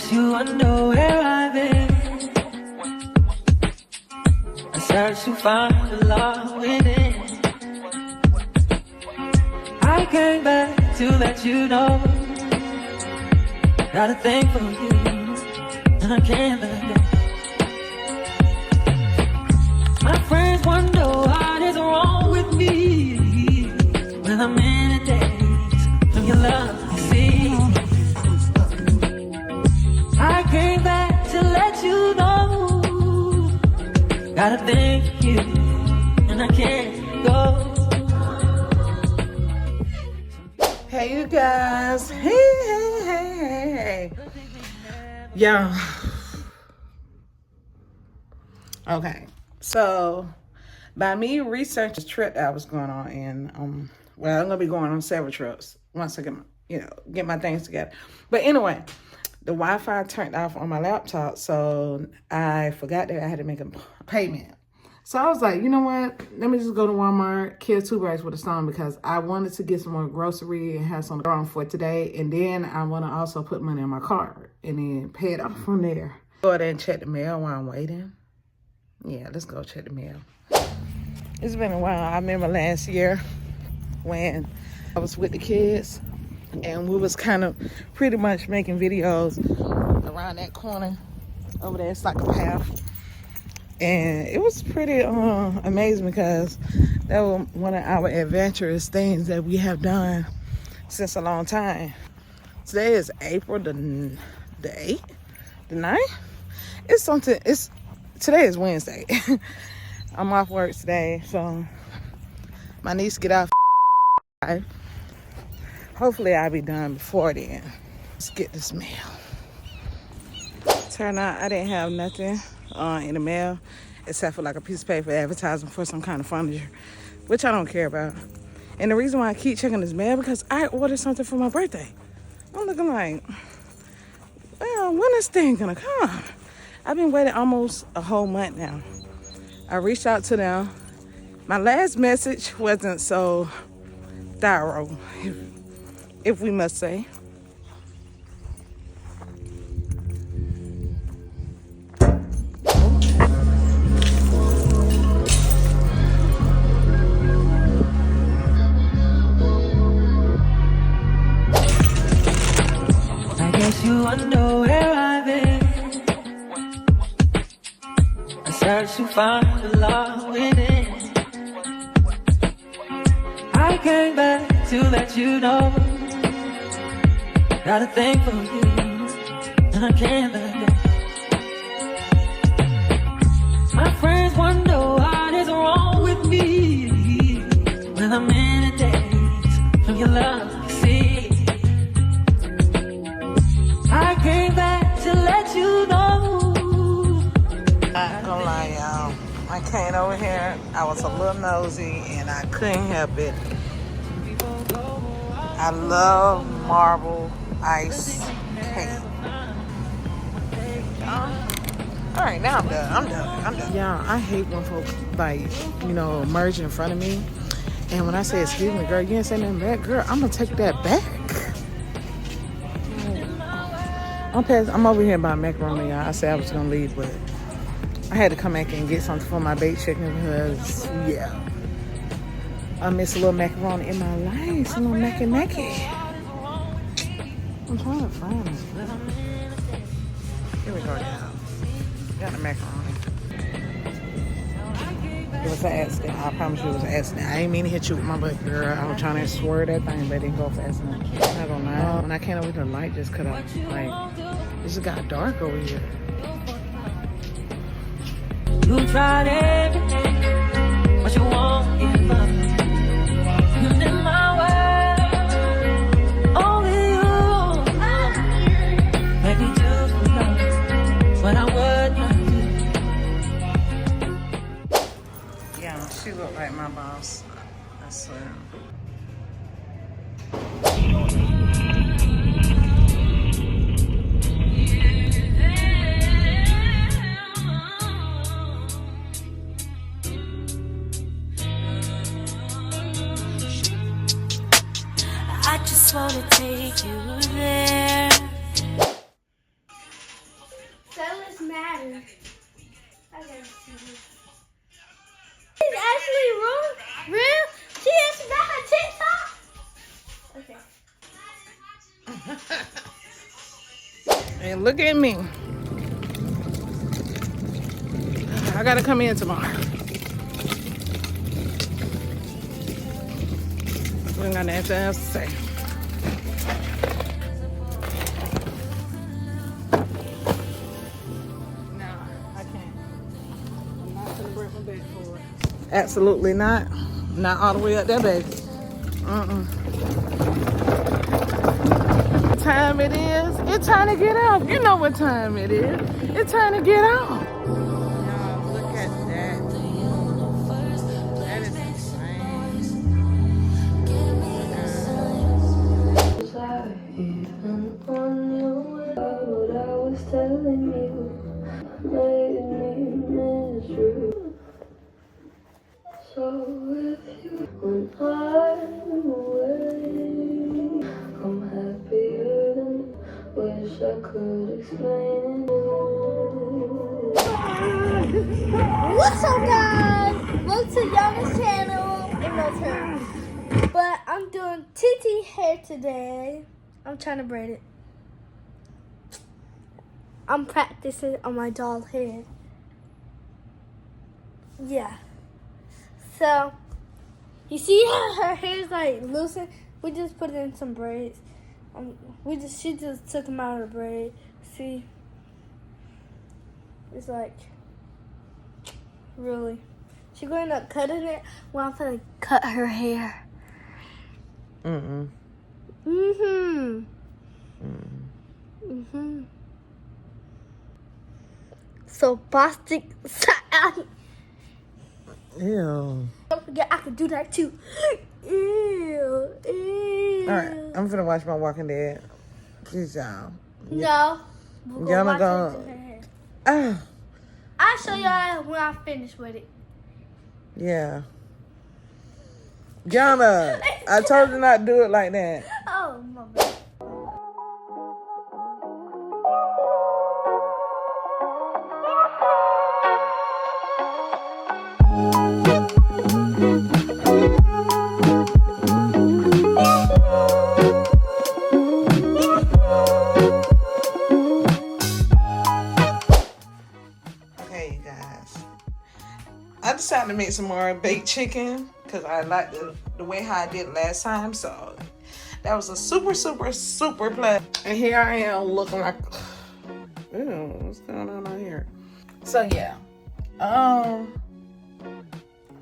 guess you wonder where I've been. I search to find the love within. I came back to let you know. Got a thing for you, and I can't let go. My friends wonder what is wrong with me when I'm in a daze from your love, you see. I came back to let you know. Got a thing for you, and I can't go. Hey you guys, hey. Yeah. Okay, so by me researching the trip that I was going on, and well, I'm gonna be going on several trips once I get my things together. But anyway, the Wi-Fi turned off on my laptop, so I forgot that I had to make a payment. So I was like, you know what? Let me just go to Walmart, kill two birds with a stone, because I wanted to get some more grocery and have some on for today. And then I want to also put money on my card and then pay it off from there. Go ahead and check the mail while I'm waiting. Yeah, let's go check the mail. It's been a while. I remember last year when I was with the kids and we was kind of pretty much making videos around that corner over there. It's like a path. And it was pretty amazing because that was one of our adventurous things that we have done since a long time. Today is April the 8th, the 9th. Today is Wednesday. I'm off work today, so my niece get off. Hopefully I'll be done before then. Let's get this mail. Turned out I didn't have nothing in the mail except for like a piece of paper advertising for some kind of furniture, which I don't care about. And the reason why I keep checking this mail because I ordered something for my birthday. I'm looking like, well, when is this thing gonna come? I've been waiting almost a whole month now. I reached out to them. My last message wasn't so thorough, if we must say. I guess you wonder where I've been. I search to find the love within. I came back to let you know. Got a thing for you, and I can't let go. My friends wonder what is wrong with me when I'm in a daze from your love, you see. I came back to let you know. I ain't gonna lie, y'all. I came over here. I was a little nosy and I couldn't help it. I love marble ice cake. All right, now I'm done. Yeah, I hate when folks merge in front of me. And when I say, excuse me, girl, you ain't saying nothing back, girl, I'm gonna take that back. I'm over here buying macaroni, y'all. I said I was gonna leave, but I had to come back and get something for my baked chicken because, yeah, I miss a little macaroni in my life. A little macky. I'm trying to find it. Here we go, y'all. Got the macaroni. It was an accident. I promise you it was an accident. I ain't mean to hit you with my butt, girl. I was trying to swerve that thing, but it didn't go fast enough. I'm not gonna lie. When I came over here, the light just cut off. Like, it just got dark over here. You tried everything, but you won't give up. You in my world, only you make me choose to love when I would not do. Yeah, she looked like my boss. I swear. I just wanna take you there. And look at me. I gotta come in tomorrow. We ain't got nothing else to say. No, I can't. I'm not gonna break my back for it. Absolutely not. Not all the way up there, baby. What time it is? It's time to get off. You know what time it is. It's time to get off. Y'all, look at that. That is insane. What I was telling you made me miss you. So if you when I'm away, I'm happier than wish I could explain it. What's up, guys? Welcome to Yama's channel in my turn. But I'm doing TT hair today. I'm trying to braid it. I'm practicing on my doll hair. Yeah. So, you see how her hair's like loosened? We just put it in some braids. She just took them out of the braid. See? It's like, really. She's going to end up cutting it when I'm going to cut her hair. So, plastic. Ew. Don't forget, I can do that too. Ew. Alright, I'm finna watch my Walking Dead. Please, y'all. No. Y'all not gonna. I'll show y'all when I finish with it. Yeah. Yana, I told you not to do it like that. Oh, my bad. Okay, you guys. I decided to make some more baked chicken because I like the way how I did it last time. So that was a super plus. And here I am looking like, ew, what's going on out here? So yeah,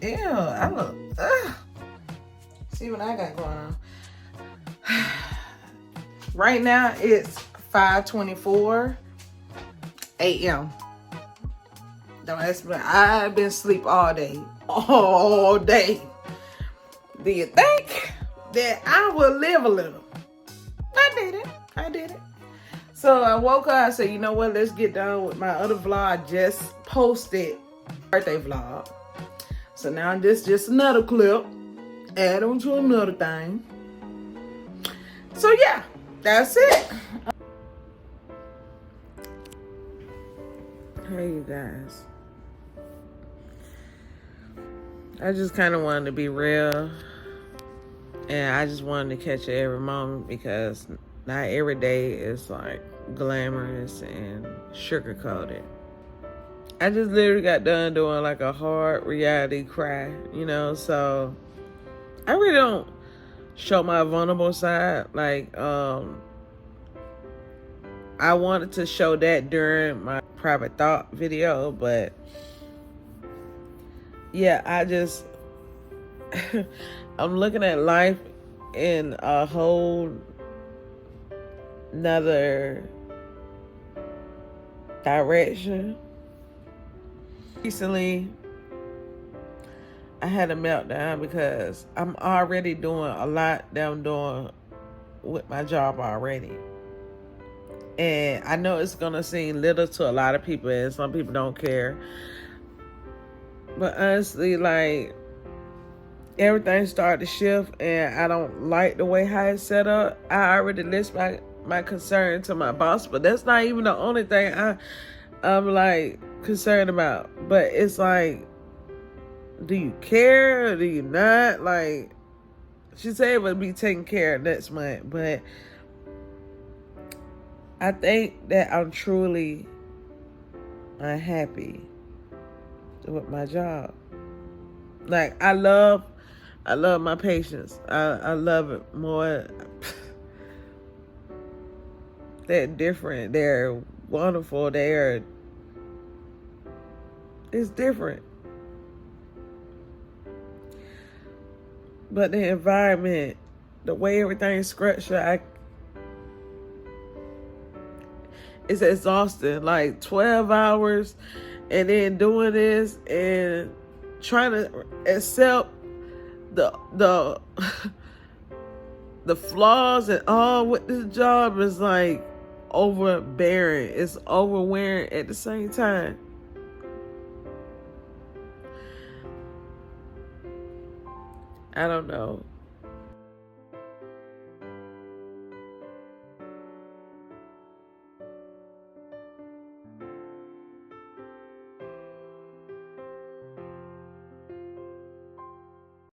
ew, I look. See what I got going on. Right now it's 5:24 a.m. Don't ask me. I've been asleep all day. All day. Do you think that I will live a little? I did it. So I woke up, I said, you know what, let's get done with my other vlog. I just posted birthday vlog. So now this just another clip. Add on to another thing. So yeah, that's it. Hey you guys. I just kind of wanted to be real, and I just wanted to catch it every moment because not every day is like glamorous and sugar coated. I just literally got done doing like a hard reality cry, you know, so I really don't show my vulnerable side. Like, I wanted to show that during my private thought video, but yeah, I just, I'm looking at life in a whole nother direction. Recently, I had a meltdown because I'm already doing a lot that I'm doing with my job already. And I know it's going to seem little to a lot of people and some people don't care. But honestly, like, everything started to shift and I don't like the way how it's set up. I already list my concern to my boss, but that's not even the only thing I'm like concerned about. But it's like, do you care or do you not? Like, she said it would be taken care of next month, but I think that I'm truly unhappy with my job. Like, I love my patients. I love it more. They're different. They're wonderful. It's different. But the environment, the way everything's structured, it's exhausting. Like 12 hours and then doing this and trying to accept the the flaws and all with this job is like overbearing. It's overwhelming at the same time. I don't know.